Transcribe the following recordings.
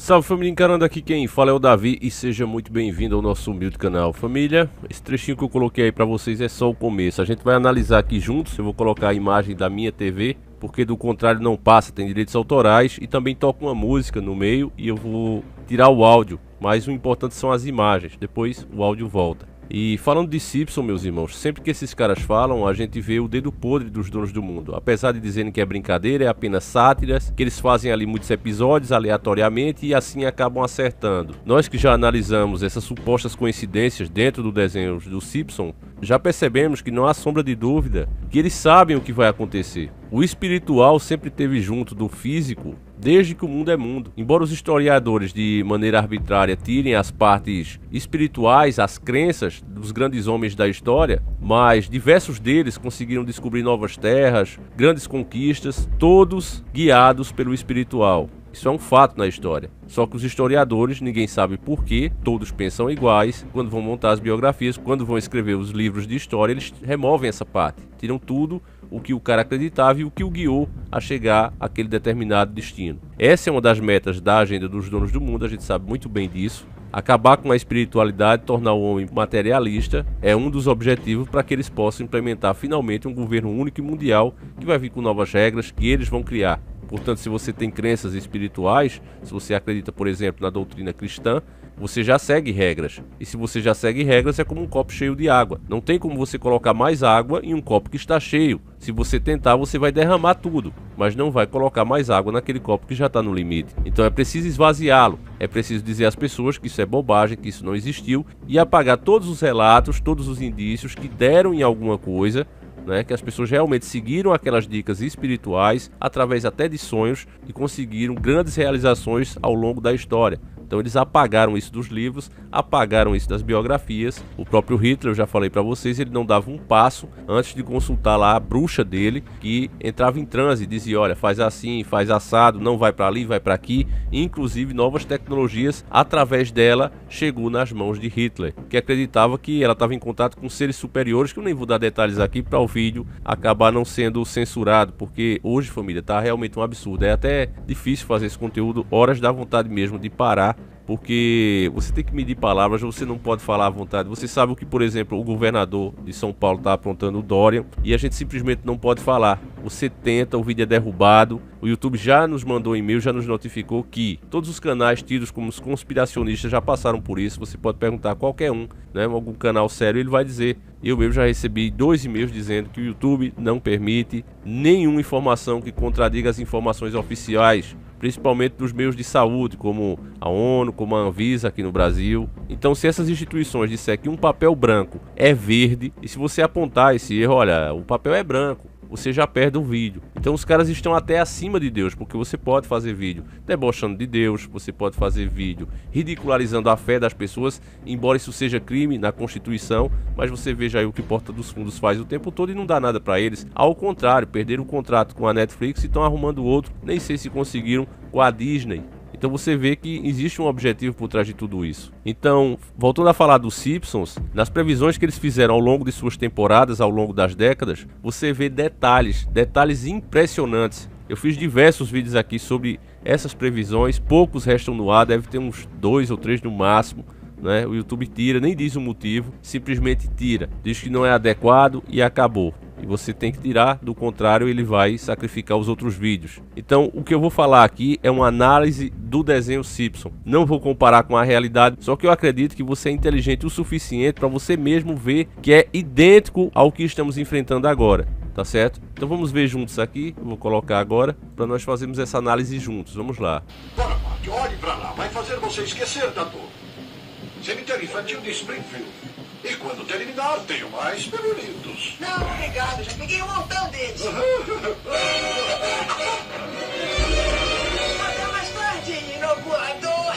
Salve família encarando, aqui quem fala é o Davi e seja muito bem-vindo ao nosso humilde canal. Família, esse trechinho que eu coloquei aí pra vocês é só o começo. A gente vai analisar aqui juntos, eu vou colocar a imagem da minha TV, porque do contrário não passa, tem direitos autorais, e também toca uma música no meio e eu vou tirar o áudio, mas o importante são as imagens, depois o áudio volta. E falando de Simpson, meus irmãos, sempre que esses caras falam, a gente vê o dedo podre dos donos do mundo. Apesar de dizerem que é brincadeira, é apenas sátiras, que eles fazem ali muitos episódios aleatoriamente e assim acabam acertando. Nós que já analisamos essas supostas coincidências dentro do desenho do Simpson, já percebemos que não há sombra de dúvida que eles sabem o que vai acontecer. O espiritual sempre esteve junto do físico desde que o mundo é mundo. Embora os historiadores de maneira arbitrária tirem as partes espirituais, as crenças dos grandes homens da história, mas diversos deles conseguiram descobrir novas terras, grandes conquistas, todos guiados pelo espiritual. Isso é um fato na história. Só que os historiadores, ninguém sabe por quê, todos pensam iguais. Quando vão montar as biografias, quando vão escrever os livros de história, eles removem essa parte. Tiram tudo o que o cara acreditava e o que o guiou a chegar àquele determinado destino. Essa é uma das metas da agenda dos donos do mundo, a gente sabe muito bem disso. Acabar com a espiritualidade, tornar o homem materialista, é um dos objetivos para que eles possam implementar finalmente um governo único e mundial que vai vir com novas regras que eles vão criar. Portanto, se você tem crenças espirituais, se você acredita, por exemplo, na doutrina cristã, você já segue regras. E se você já segue regras, é como um copo cheio de água. Não tem como você colocar mais água em um copo que está cheio. Se você tentar, você vai derramar tudo, mas não vai colocar mais água naquele copo que já está no limite. Então é preciso esvaziá-lo. É preciso dizer às pessoas que isso é bobagem, que isso não existiu, e apagar todos os relatos, todos os indícios que deram em alguma coisa, que as pessoas realmente seguiram aquelas dicas espirituais através até de sonhos e conseguiram grandes realizações ao longo da história. Então eles apagaram isso dos livros, apagaram isso das biografias. O próprio Hitler, eu já falei para vocês, ele não dava um passo antes de consultar lá a bruxa dele, que entrava em transe e dizia, olha, faz assim, faz assado, não vai para ali, vai para aqui. Inclusive novas tecnologias através dela chegou nas mãos de Hitler, que acreditava que ela estava em contato com seres superiores, que eu nem vou dar detalhes aqui para o vídeo acabar não sendo censurado, porque hoje, família, tá realmente um absurdo. É até difícil fazer esse conteúdo, horas dá vontade mesmo de parar, porque você tem que medir palavras, você não pode falar à vontade. Você sabe o que, por exemplo, o governador de São Paulo está aprontando, o Dória, e a gente simplesmente não pode falar. Você tenta, o vídeo é derrubado. O YouTube já nos mandou e-mail, já nos notificou que todos os canais tidos como os conspiracionistas já passaram por isso. Você pode perguntar a qualquer um, algum canal sério, ele vai dizer. Eu mesmo já recebi 2 e-mails dizendo que o YouTube não permite nenhuma informação que contradiga as informações oficiais, principalmente dos meios de saúde, como a ONU, como a Anvisa aqui no Brasil. Então, se essas instituições disser que um papel branco é verde, e se você apontar esse erro, olha, o papel é branco, você já perde o vídeo. Então os caras estão até acima de Deus, porque você pode fazer vídeo debochando de Deus, você pode fazer vídeo ridicularizando a fé das pessoas, embora isso seja crime na Constituição, mas você veja aí o que Porta dos Fundos faz o tempo todo e não dá nada pra eles. Ao contrário, perderam o contrato com a Netflix e estão arrumando outro, nem sei se conseguiram com a Disney. Então você vê que existe um objetivo por trás de tudo isso. Então, voltando a falar dos Simpsons, nas previsões que eles fizeram ao longo de suas temporadas, ao longo das décadas, você vê detalhes impressionantes. Eu fiz diversos vídeos aqui sobre essas previsões, poucos restam no ar, deve ter uns 2 ou 3 no máximo. O YouTube tira, nem diz o motivo, simplesmente tira, diz que não é adequado e acabou. E você tem que tirar, do contrário ele vai sacrificar os outros vídeos. Então o que eu vou falar aqui é uma análise do desenho Simpson. Não vou comparar com a realidade, só que eu acredito que você é inteligente o suficiente para você mesmo ver que é idêntico ao que estamos enfrentando agora. Tá certo? Então vamos ver juntos aqui, eu vou colocar agora para nós fazermos essa análise juntos. Vamos lá. Bora, Marty, olhe para lá, vai fazer você esquecer da dor. Cemitério Infantil de Springfield. E quando terminar, tenho mais pelulitos. Não, obrigado, já peguei um montão deles. Até mais tarde, inoculador.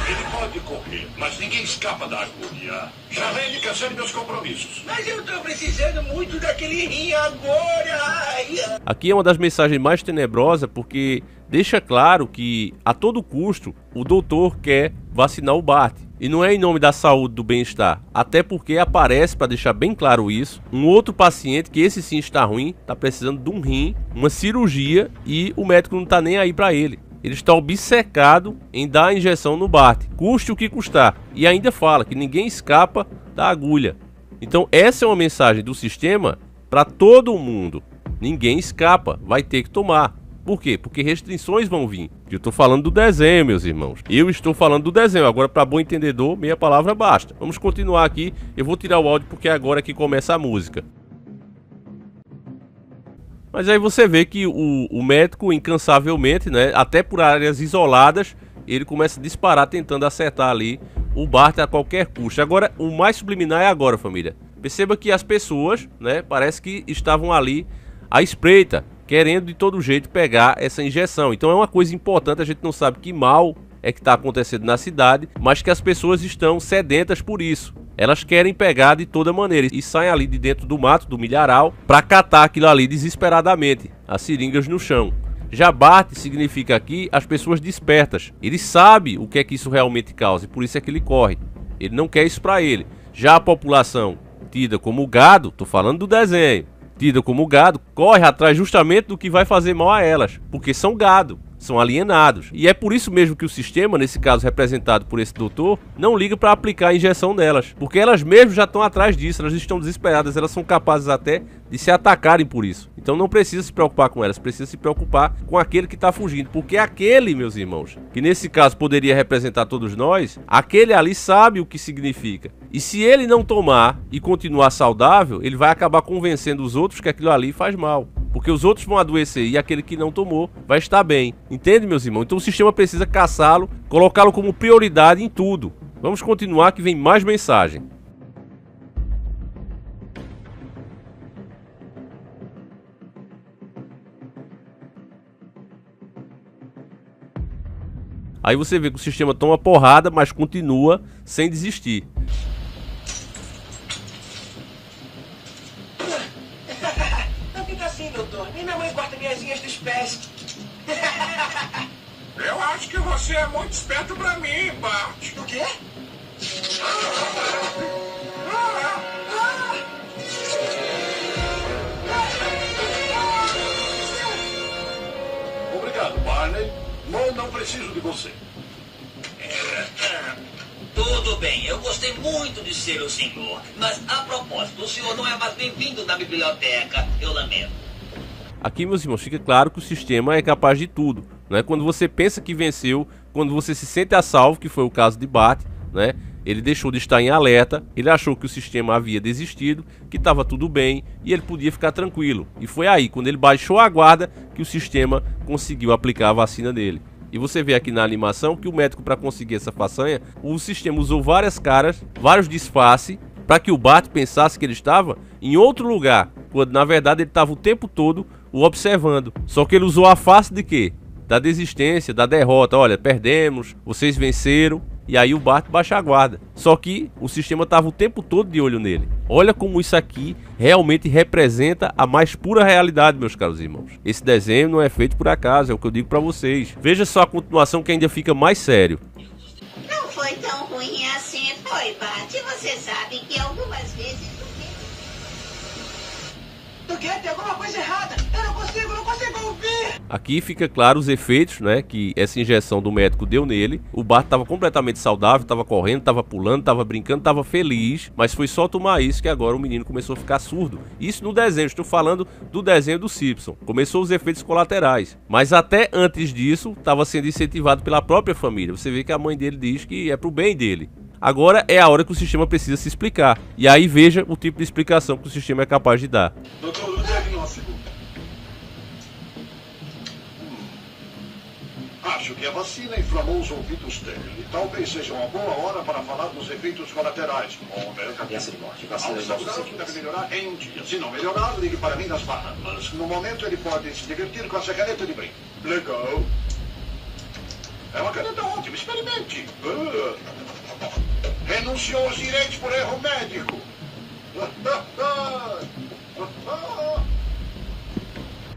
Ele pode correr, mas ninguém escapa da agulha. Charlene quer ser meus compromissos. Mas eu tô precisando muito daquele rim agora. Ai. Aqui é uma das mensagens mais tenebrosas, porque deixa claro que a todo custo o doutor quer vacinar o Bart. E não é em nome da saúde, do bem-estar. Até porque aparece, para deixar bem claro isso, um outro paciente que esse sim está ruim, está precisando de um rim, uma cirurgia, e o médico não está nem aí para ele. ele está obcecado em dar a injeção no Bart, custe o que custar. E ainda fala que ninguém escapa da agulha. Então essa é uma mensagem do sistema para todo mundo. Ninguém escapa, vai ter que tomar. Por quê? Porque restrições vão vir. Eu estou falando do desenho, meus irmãos. Eu estou falando do desenho. Agora, para bom entendedor, meia palavra basta. Vamos continuar aqui. Eu vou tirar o áudio porque é agora que começa a música. Mas aí você vê que o médico, incansavelmente, né, até por áreas isoladas, ele começa a disparar tentando acertar ali o Bart a qualquer custo. Agora, o mais subliminar é agora, família. Perceba que as pessoas, né, parece que estavam ali à espreita, querendo de todo jeito pegar essa injeção. Então é uma coisa importante, a gente não sabe que mal é que está acontecendo na cidade, mas que as pessoas estão sedentas por isso. Elas querem pegar de toda maneira e saem ali de dentro do mato, do milharal, para catar aquilo ali desesperadamente, as seringas no chão. Já Bart significa aqui as pessoas despertas. Ele sabe o que é que isso realmente causa e por isso é que ele corre. Ele não quer isso para ele. Já a população tida como gado, tô falando do desenho, tida como gado, corre atrás justamente do que vai fazer mal a elas, porque são gado. São alienados. E é por isso mesmo que o sistema, nesse caso representado por esse doutor, não liga para aplicar a injeção nelas. Porque elas mesmas já estão atrás disso, elas estão desesperadas, elas são capazes até de se atacarem por isso. Então não precisa se preocupar com elas, precisa se preocupar com aquele que está fugindo. Porque aquele, meus irmãos, que nesse caso poderia representar todos nós, aquele ali sabe o que significa. E se ele não tomar e continuar saudável, ele vai acabar convencendo os outros que aquilo ali faz mal. Porque os outros vão adoecer e aquele que não tomou vai estar bem. Entende, meus irmãos? Então o sistema precisa caçá-lo, colocá-lo como prioridade em tudo. Vamos continuar que vem mais mensagem. Aí você vê que o sistema toma porrada, mas continua sem desistir. Doutor, nem minha mãe corta minhas unhas dos pés. Eu acho que você é muito esperto pra mim, Bart. O quê? Obrigado, Barney. Não preciso de você. Tudo bem, eu gostei muito de ser o senhor. Mas, a propósito, o senhor não é mais bem-vindo na biblioteca. Eu lamento. Aqui, meus irmãos, fica claro que o sistema é capaz de tudo, né? Quando você pensa que venceu, quando você se sente a salvo, que foi o caso de Bart, né? Ele deixou de estar em alerta, ele achou que o sistema havia desistido, que estava tudo bem e ele podia ficar tranquilo. E foi aí, quando ele baixou a guarda, que o sistema conseguiu aplicar a vacina dele. E você vê aqui na animação que o médico, para conseguir essa façanha, o sistema usou várias caras, vários disfarces, para que o Bart pensasse que ele estava em outro lugar, quando na verdade ele estava o tempo todo o observando. Só que ele usou a face de quê? Da desistência, da derrota. Olha, perdemos, vocês venceram. E aí o Bart baixa a guarda. Só que o sistema estava o tempo todo de olho nele. Olha como isso aqui realmente representa a mais pura realidade, meus caros irmãos. Esse desenho não é feito por acaso, é o que eu digo para vocês. Veja só a continuação que ainda fica mais sério. Não foi tão ruim assim, foi, Bart. Você sabe que algumas vezes... Do quê? Tem alguma coisa errada. Eu não consigo ouvir. Aqui fica claro os efeitos, né, que essa injeção do médico deu nele. O Bart estava completamente saudável, estava correndo, estava pulando, estava brincando, estava feliz. Mas foi só tomar isso que agora o menino começou a ficar surdo. Isso no desenho, estou falando do desenho do Simpson. Começou os efeitos colaterais. Mas até antes disso, estava sendo incentivado pela própria família. Você vê que a mãe dele diz que é pro bem dele. Agora é a hora que o sistema precisa se explicar. E aí veja o tipo de explicação que o sistema é capaz de dar. Doutor, o diagnóstico. Acho que a vacina inflamou os ouvidos dele. Talvez seja uma boa hora para falar dos efeitos colaterais. Ameaça de morte. Ao Vacina de novos saudável deve efeitos. melhorar em um dia. Se não melhorar, ligue para mim nas Bahamas. No momento, ele pode se divertir com essa caneta de brinco. Legal. É uma caneta ótima, experimente. Renunciou aos direitos por erro médico.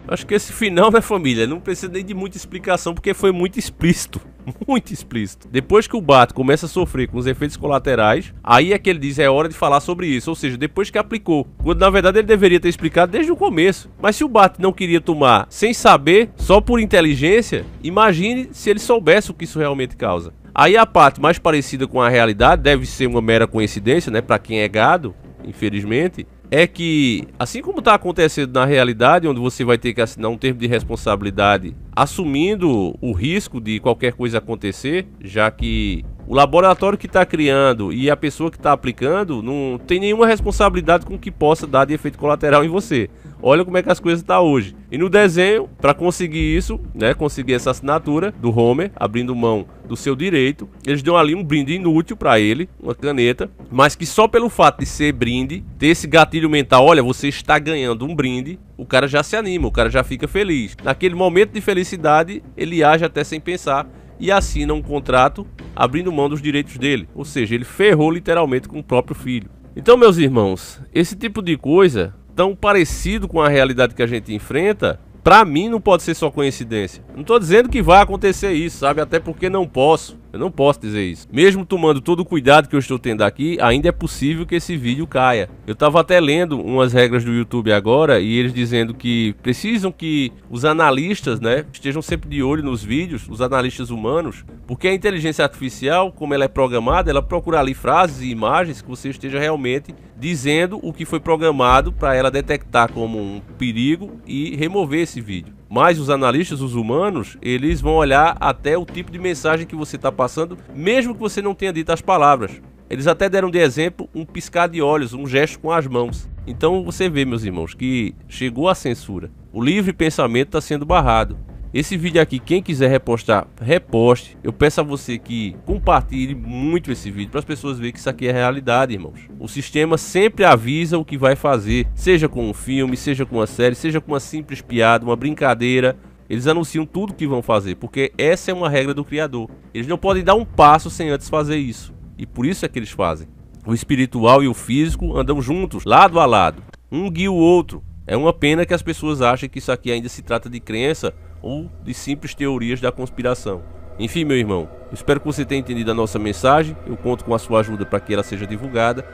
Acho que esse final, né, família, não precisa nem de muita explicação, porque foi muito explícito. Muito explícito. Depois que o Bart começa a sofrer com os efeitos colaterais, aí é que ele diz, é hora de falar sobre isso. Ou seja, depois que aplicou. Quando na verdade ele deveria ter explicado desde o começo. Mas se o Bart não queria tomar sem saber, só por inteligência, imagine se ele soubesse o que isso realmente causa. Aí a parte mais parecida com a realidade, deve ser uma mera coincidência, né, pra quem é gado, infelizmente, é que, assim como está acontecendo na realidade, onde você vai ter que assinar um termo de responsabilidade assumindo o risco de qualquer coisa acontecer, já que o laboratório que está criando e a pessoa que está aplicando não tem nenhuma responsabilidade com o que possa dar de efeito colateral em você. Olha como é que as coisas estão hoje. E no desenho, para conseguir isso, né, conseguir essa assinatura do Homer, abrindo mão do seu direito, eles dão ali um brinde inútil para ele, uma caneta, mas que só pelo fato de ser brinde, ter esse gatilho mental, olha, você está ganhando um brinde, o cara já se anima, o cara já fica feliz. Naquele momento de felicidade, ele age até sem pensar e assina um contrato abrindo mão dos direitos dele. Ou seja, ele ferrou literalmente com o próprio filho. Então, meus irmãos, esse tipo de coisa tão parecido com a realidade que a gente enfrenta, pra mim não pode ser só coincidência. Não tô dizendo que vai acontecer isso, sabe? Até porque não posso. Eu não posso dizer isso. Mesmo tomando todo o cuidado que eu estou tendo aqui, ainda é possível que esse vídeo caia. Eu tava até lendo umas regras do YouTube agora e eles dizendo que precisam que os analistas, né, estejam sempre de olho nos vídeos, os analistas humanos, porque a inteligência artificial, como ela é programada, ela procura ali frases e imagens que você esteja realmente dizendo o que foi programado para ela detectar como um perigo e remover esse vídeo. Mas os analistas, os humanos, eles vão olhar até o tipo de mensagem que você está passando, mesmo que você não tenha dito as palavras. Eles até deram de exemplo um piscar de olhos, um gesto com as mãos. Então você vê, meus irmãos, que chegou a censura. O livre pensamento está sendo barrado. Esse vídeo aqui, quem quiser repostar, reposte. Eu peço a você que compartilhe muito esse vídeo para as pessoas verem que isso aqui é realidade, irmãos. O sistema sempre avisa o que vai fazer, seja com um filme, seja com uma série, seja com uma simples piada, uma brincadeira. Eles anunciam tudo o que vão fazer, porque essa é uma regra do criador. Eles não podem dar um passo sem antes fazer isso. E por isso é que eles fazem. O espiritual e o físico andam juntos, lado a lado. Um guia o outro. É uma pena que as pessoas achem que isso aqui ainda se trata de crença ou de simples teorias da conspiração. Enfim, meu irmão, eu espero que você tenha entendido a nossa mensagem. Eu conto com a sua ajuda para que ela seja divulgada.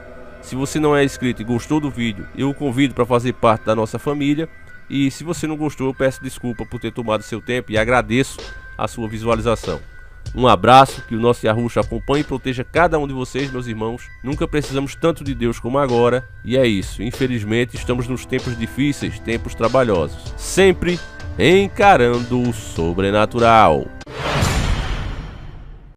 Se você não é inscrito e gostou do vídeo, eu o convido para fazer parte da nossa família. E se você não gostou, eu peço desculpa por ter tomado seu tempo e agradeço a sua visualização. Um abraço, que o nosso Yahushua acompanhe e proteja cada um de vocês, meus irmãos. Nunca precisamos tanto de Deus como agora. E é isso, infelizmente estamos nos tempos difíceis, tempos trabalhosos. Sempre encarando o sobrenatural.